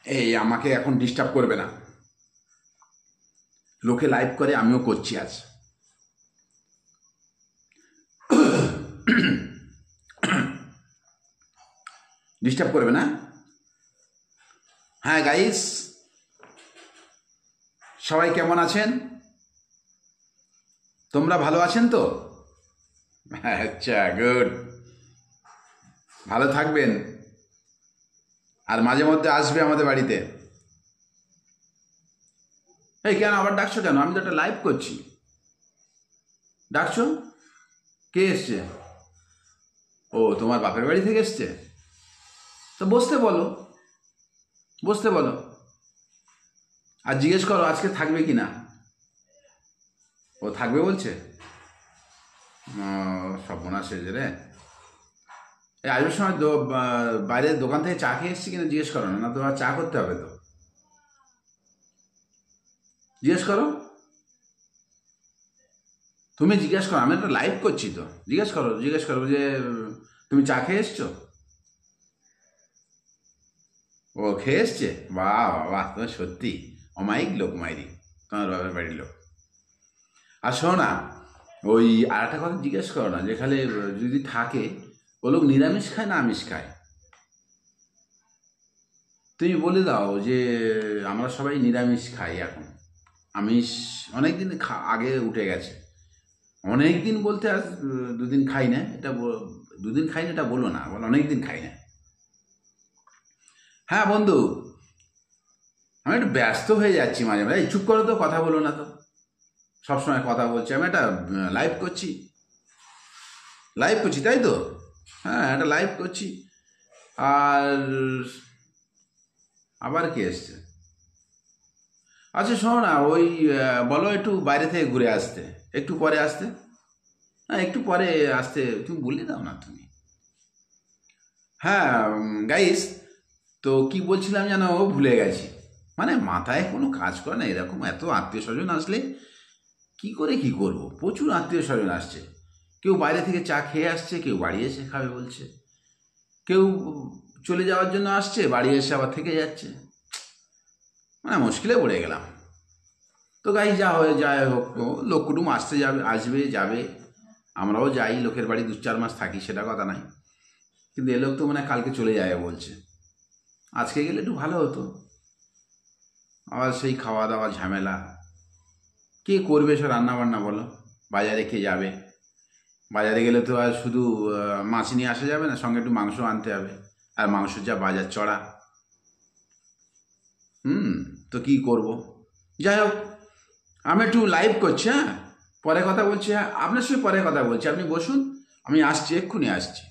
এই আমাকে এখন ডিস্টার্ব করবে না। লোকে লাইভ করে, আমিও করছি আজ। ডিস্টার্ব করবে না। হ্যাঁ গাইস, সবাই কেমন আছেন? তোমরা ভালো আছেন তো? আচ্ছা, গুড। ভালো থাকবেন, আর মাঝে মধ্যে আসবে আমাদের বাড়িতে। এই কেন আবার ডাকছো কেন? আমি তো একটা লাইভ করছি। ডাকছো? কে এসছে? ও, তোমার বাপের বাড়ি থেকে এসছে? তো বসতে বলো, বসতে বলো, আর জিজ্ঞেস করো আজকে থাকবে কি না। ও থাকবে বলছে? সর্বনাশ হয়েছে রে। এই আসবার সময় বাইরের দোকান থেকে চা খেয়ে এসছি কিনা জিজ্ঞেস করো না। না, তোমার চা করতে হবে তো। জিজ্ঞেস করো, তুমি জিজ্ঞেস করো। আমি একটা লাইভ করছি তো। জিজ্ঞেস করো, জিজ্ঞেস করো যে তুমি চা খেয়ে এসছো? ও খেয়ে এসছে? বাহ বাহ, তুমি সত্যি অমায়িক লোক মাইরি, তোমার বাপের বাড়ির লোক। আর শোনো না, ওই আর একটা কথা জিজ্ঞেস করো না, যেখানে যদি থাকে ও লোক নিরামিষ খায় না আমিষ খায়। তুমি বলে দাও যে আমরা সবাই নিরামিষ খাই এখন। আমিষ অনেক দিন আগে উঠে গেছে। অনেক দিন বলতে আজ দুদিন খাই না, এটা দুদিন খাই না এটা বলো না, বলো অনেক দিন খাই না। হ্যাঁ বন্ধু, আমি একটু ব্যস্ত হয়ে যাচ্ছি মাঝে মাঝে। এই চুপ করো তো, কথা বলো না তো। সবসময় কথা বলছি, আমি একটা লাইভ করছি। লাইভ করছি তাই তো? হ্যাঁ, একটা লাইভ করছি। আর আবার কে এসছে? আচ্ছা শোনো না, ওই বলো একটু বাইরে থেকে ঘুরে আসতে, একটু পরে আসতে। হ্যাঁ, একটু পরে আসতে তুমি বলে দাও না তুমি। হ্যাঁ গাইস, তো কি বলছিলাম যেন ভুলে গেছি। মানে মাথায় কোনো কাজ করে না, এরকম এত আত্মীয় স্বজন আসলে কি করে কি করব। প্রচুর আত্মীয় স্বজন আসছে। কেউ বাইরে থেকে চা খেয়ে আসছে, কেউ বাড়ি এসে খাবে বলছে, কেউ চলে যাওয়ার জন্য আসছে, বাড়ি এসে আবার থেকে যাচ্ছে। মানে মুশকিলে পড়ে গেলাম। তো গাই যা হয়ে যায় হোক, লোক কুটুম আসতে যাবে, আসবে যাবে। আমরাও যাই লোকের বাড়ি 2-4 মাস থাকি, সেটা কথা নাই। কিন্তু এ লোক তো মানে কালকে চলে যাবে বলছে। আজকে গেলে একটু ভালো হতো। আবার সেই খাওয়া দাওয়া ঝামেলা, কে করবে সব রান্না বান্না বলো? বাজারে কে যাবে? বাজারে গেলে তো আর শুধু মাছ নিয়ে আসা যাবে না, সঙ্গে একটু মাংস আনতে হবে। আর মাংসের যা বাজার চড়া। তো কি করব? যাই হোক, আমি একটু লাইভ করছি। হ্যাঁ, পরে কথা বলছি। হ্যাঁ, আপনার সঙ্গে পরে কথা বলছি। আপনি বসুন, আমি আসছি, এক্ষুনি আসছি।